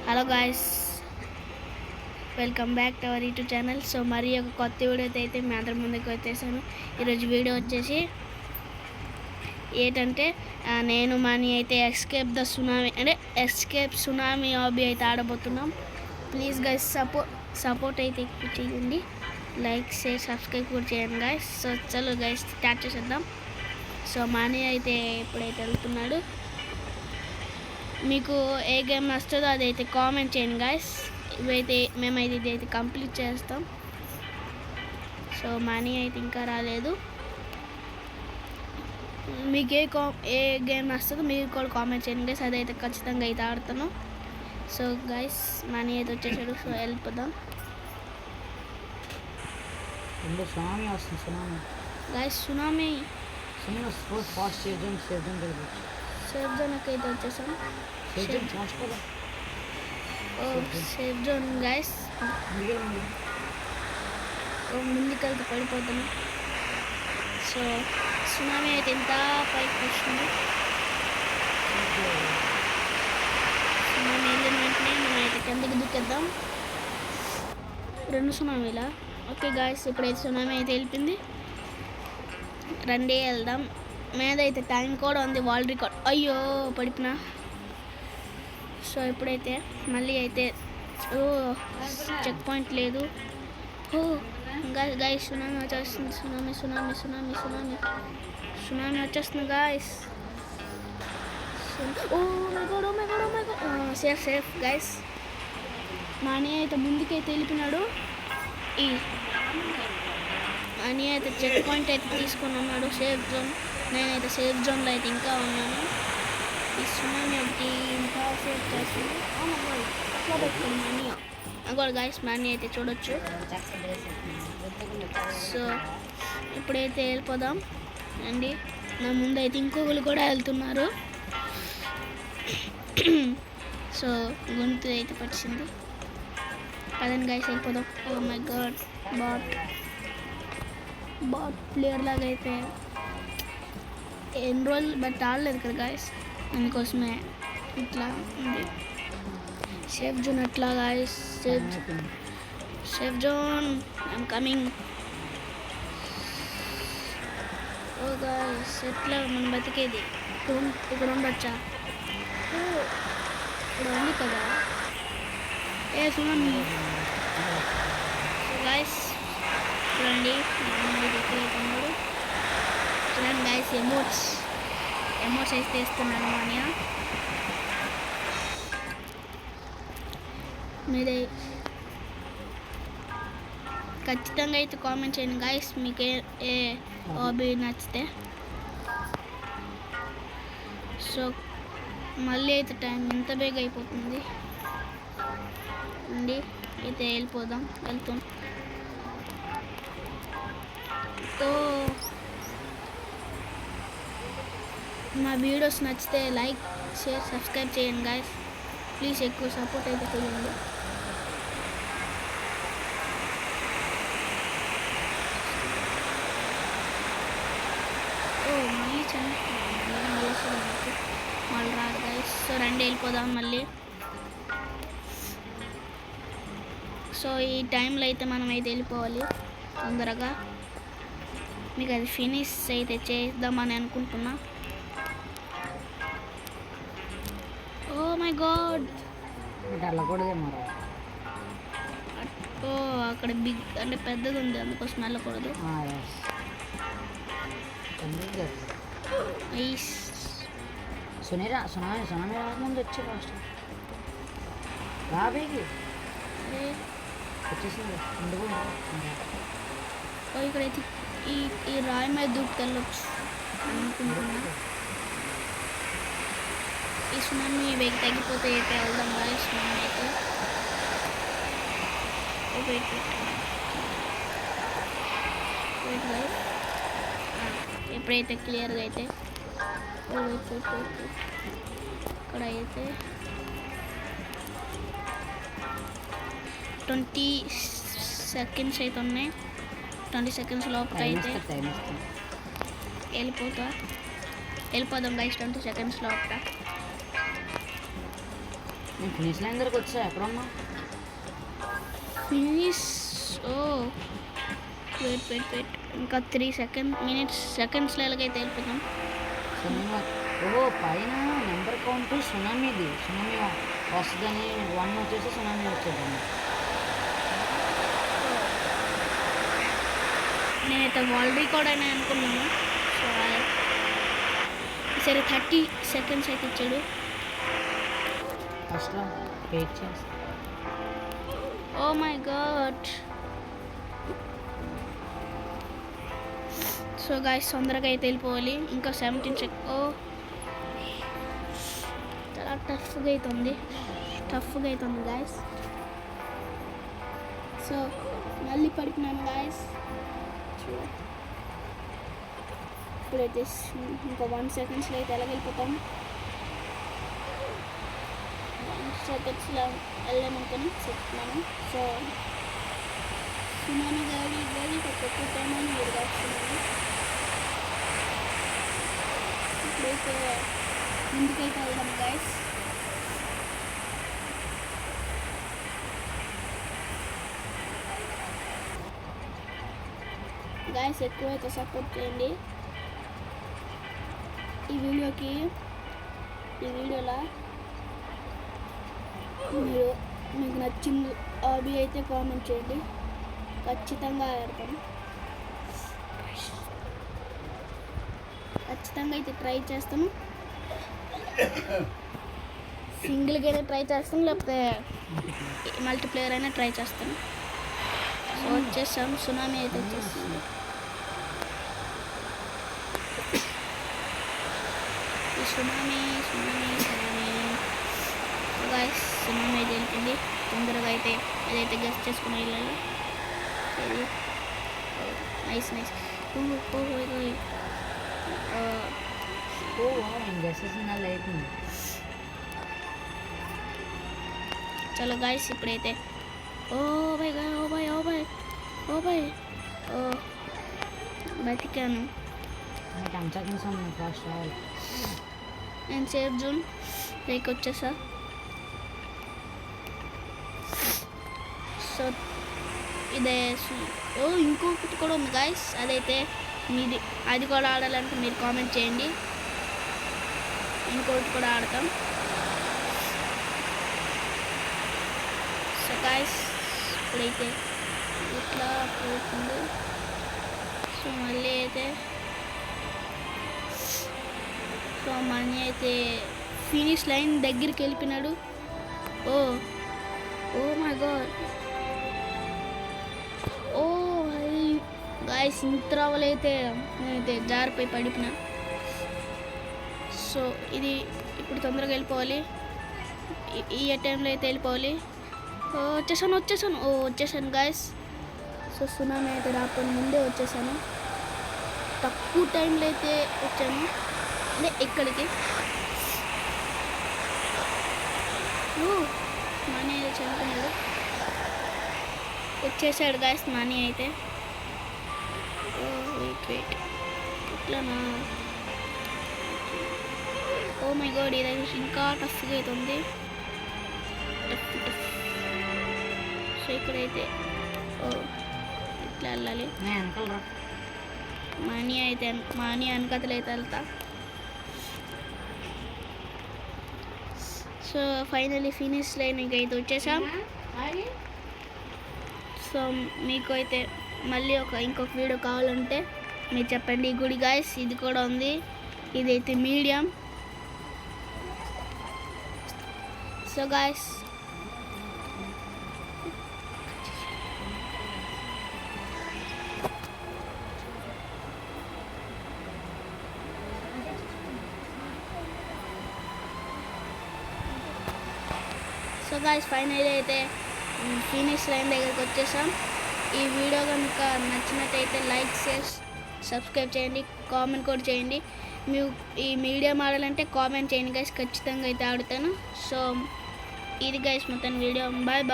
Hello guys, welcome back to our YouTube channel. So మరి ఒక కొత్త వీడియోతో అయితే మీ అందరి ముందుకు వచ్చేసాను. ఈరోజు వీడియో వచ్చేసి ఏంటంటే నేను మనీ అయితే ఎస్కేప్ సునామీ హాబీ అయితే ఆడబోతున్నాం. ప్లీజ్ గైస్ సపోర్ట్ అయితే ఎక్కువ చేయండి. లైక్ షేర్ సబ్స్క్రైబ్ కూడా చేయండి గైస్. సో చలో గైస్ స్టార్ట్ చేసేద్దాం. సో మనీ అయితే ఇప్పుడైతే వెళ్తున్నాడు. మీకు ఏ గేమ్ నచ్చుతుందో అదైతే కామెంట్ చేయండి గాయస్. మేమైతే ఇదైతే కంప్లీట్ చేస్తాం. సో మనీ అయితే ఇంకా రాలేదు. మీకు ఏ గేమ్ నచ్చుతుందో మీరు కూడా కామెంట్ చేయండి గైస్. అదైతే ఖచ్చితంగా అయితే ఆడతాను. సో గైస్ మనీ అయితే వచ్చేసాడు. సో వెళ్ళిపోదాం గైస్. సునామీ సేఫ్ జోన్కి అయితే వచ్చేసాం. Safe zone guys. ముందుకెళ్తే పడిపోతాను. సో సునామీ అయితే ఎంత పైకి వస్తుంది. సునామీ వెళ్ళిన వెంటనే మనం అయితే కిందకి దిక్కేద్దాం. 2 సునామీలా. ఓకే గాయస్, ఇప్పుడైతే సునామీ అయితే వెళ్ళిపోయింది. రండి వెళ్దాం. మీద అయితే టైం కూడా ఉంది, వరల్డ్ రికార్డ్. అయ్యో పడిపోయినా. సో ఇప్పుడైతే మళ్ళీ అయితే చెక్ పాయింట్ లేదు. గాయస్ సునామీ వచ్చేస్తుంది. సునామీ వచ్చేస్తుంది గాయస్. Safe guys. మనీ అయితే ముందుకైతే వెళ్ళిపోయినాడు. మనీ అయితే చెక్ పాయింట్ అయితే తీసుకొని ఉన్నాడు. Safe zone. నేనైతే సేఫ్ జోన్లో అయితే ఇంకా ఉన్నాను. ఈ సునామీ ఒకటి ఇంకా సేఫ్ చేస్తుంది. అట్లా పెట్టుకుని మనీ కూడా గాయస్ మనీ అయితే చూడొచ్చు. సో ఇప్పుడైతే వెళ్ళిపోదాం అండి. నా ముందు అయితే ఇంకొకరు కూడా వెళ్తున్నారు. సో గొంతు అయితే పట్టింది. పదండి గాయస్ వెళ్ళిపోదాం. Oh my god, bot player లాగా అయితే ఎన్ని రోజులు బట్ ఆడలేదు కదా గాయస్. అందుకోసమే ఇట్లా ఉంది. సేఫ్ జోన్ అట్లా guys. Safe zone I'm coming. Oh guys ఎట్లా మనం బతికేది? ఇక్కడ ఉండొచ్చా? ఇక్కడ ఉంది కదా. సునామీ గాయస్ చూడండి. ఎక్కడైతున్నాడు చూడండి గాయస్. ఎమోట్స్ అయితే ఇస్తున్నాను మానియా. మీరే ఖచ్చితంగా అయితే కామెంట్ చేయండి గాయస్, మీకు ఏ హాబీ నచ్చితే. సో మళ్ళీ అయితే టైం ఎంత బేగా అయిపోతుంది అండి. అయితే వెళ్తాం. సో మా వీడియోస్ నచ్చితే లైక్ షేర్ సబ్స్క్రైబ్ చేయండి గాయస్. ప్లీజ్ ఎక్కువ సపోర్ట్ అయితే చేయండి. మళ్ళీ రాదు గాయస్. సో రండి వెళ్ళిపోదాం మళ్ళీ. సో ఈ టైంలో అయితే మనం అయితే వెళ్ళిపోవాలి తొందరగా. మీకు అది ఫినిష్ అయితే చేద్దామని అనుకుంటున్నా. ఓ మై గాడ్, అక్కడ బిగ్ అంటే పెద్దది ఉంది, అందుకోసం వెళ్ళకూడదు. సునామీ రాకముందు వచ్చి ఫస్ట్ రాబేకి వచ్చేసింది. ఇక్కడైతే ఈ రాయి మీద దూకుకెళ్ళొచ్చు అనుకుంటున్నా. ఈ సునామీ వేగి తగ్గిపోతే అయితే వెళ్దాం రా. ఈ సునామీ అయితే ఎప్పుడైతే క్లియర్గా అయితే ఇక్కడ అయితే 20 సెకండ్స్ అయితే ఉన్నాయి. 20 సెకండ్స్ లోపల అయితే వెళ్ళిపోదాం గైస్. 20 సెకండ్స్ లోపల నేను ఫినిష్ లైన్ దగ్గరకు వచ్చా ఎక్కడున్నా ఫినిష్. ఓ వెయిట్ వెయిట్ వెయిట్, ఇంకా 3 సెకండ్స్లో ఎలాగైతే వెళ్ళిపోతాం. సునామీ. ఓహో పైన నెంబర్ కౌంట్ సునామీది. సునామీ వస్తుందని 1 వచ్చేసి సునామీ వచ్చేదండి. నేనైతే వరల్డ్ రికార్డ్ అని అనుకున్నాను. సో సరే 30 సెకండ్స్ అయితే ఇచ్చాడు. ఫస్ట్లో వెయిట్ చేస్తా. Oh my god. So guys తొందరగా అయితే వెళ్ళిపోవాలి. ఇంకా 17 ఓ చాలా టఫ్గా అవుతుంది గాయస్. సో మళ్ళీ పడిపోయినాను గాయస్. ఇప్పుడైతే ఇంకా 1 సెకండ్స్లో అయితే ఎలా వెళ్ళిపోతాం. 1 సెకండ్స్లో వెళ్ళామనుకొని చెప్తున్నాను. సో సునామీ గాడి ఎక్కువ టైం అని మీరు కాస్తున్నాను. ఇప్పుడైతే ముందుకైతే వెళ్దాం గాయస్. గాయస్ ఎక్కువైతే సపోర్ట్ చేయండి ఈ వీడియోలో. మీకు నచ్చింది హాబీ అయితే కామెంట్ చేయండి, ఖచ్చితంగా ఆడతాను. ఖచ్చితంగా అయితే ట్రై చేస్తాను. సింగిల్గా అయినా ట్రై చేస్తాను, లేకపోతే మల్టీప్లేయర్ అయినా ట్రై చేస్తాను. సో వచ్చేసాం. సునామీ అయితే వచ్చేస్తుంది. సునామీ గాయస్, సునామీ అయితే వెళ్తుంది. తొందరగా అయితే అదైతే గెస్ట్ చేసుకుని వెళ్ళాలి. నైస్ అయిపోయింది. చలో గాయస్ ఇప్పుడైతే ఓ బతికాను. 10 seconds ఉంది ఫాస్ట్ రావాలి. నేను సేఫ్ జోన్ పైకి వచ్చేసా. సో ఇదే ఇంకొకటి కూడా ఉంది గాయస్, అదైతే మీది. అది కూడా ఆడాలంటే మీరు కామెంట్ చేయండి, ఇంకొకటి కూడా ఆడతాం. సో గాయస్ ఇప్పుడైతే ఇట్లా పోతుంది. సో మళ్ళీ అయితే సో మనీ అయితే ఫినిష్ లైన్ దగ్గరికి వెళ్ళిపోయినాడు. Oh my god. Oh guys ఇంతరావలైతే నేనైతే జారిపోయి పడిపోయినా. సో ఇది ఇప్పుడు తొందరగా వెళ్ళిపోవాలి. ఈ టైంలో అయితే వెళ్ళిపోవాలి. వచ్చేసాను గాయస్. సో సునామీ అయితే రాకపోయిన ముందే వచ్చేసాను. తక్కువ టైంలో అయితే వచ్చాను, అంటే ఇక్కడికి. మనీ అయితే చనిపోయినాడు. వచ్చేసాడు గాయస్ మనీ అయితే. వెయిట్ ఇట్లానా? ఓ మై గాడ్, ఇది ఇంకా టఫ్గా అవుతుంది. టఫ్. సో ఇక్కడైతే ఇట్లా వెళ్ళాలి. మనీ వెనకతలు అయితే వెళ్తా. సో ఫైనలీ ఫినిష్ లైన్ అయితే వచ్చేసాం. సో మీకు అయితే మళ్ళీ ఇంకొక వీడియో కావాలంటే మీరు చెప్పండి. గుడి గాయస్ ఇది కూడా ఉంది, ఇదైతే మీడియం. సో గాయస్ ఫైనల్ అయితే ఫినిష్ లైన్ దగ్గరికి వచ్చేసాం. ఈ వీడియో కనుక నచ్చినట్టయితే లైక్ చేసి సబ్స్క్రైబ్ చేయండి, కామెంట్ కూడా చేయండి. మీరు ఈ మీడియం ఆడాలంటే కామెంట్ చేయండి గైస్, ఖచ్చితంగా అయితే ఆడుతాను. సో ఇది గైస్ మొత్తం వీడియో. బాయ్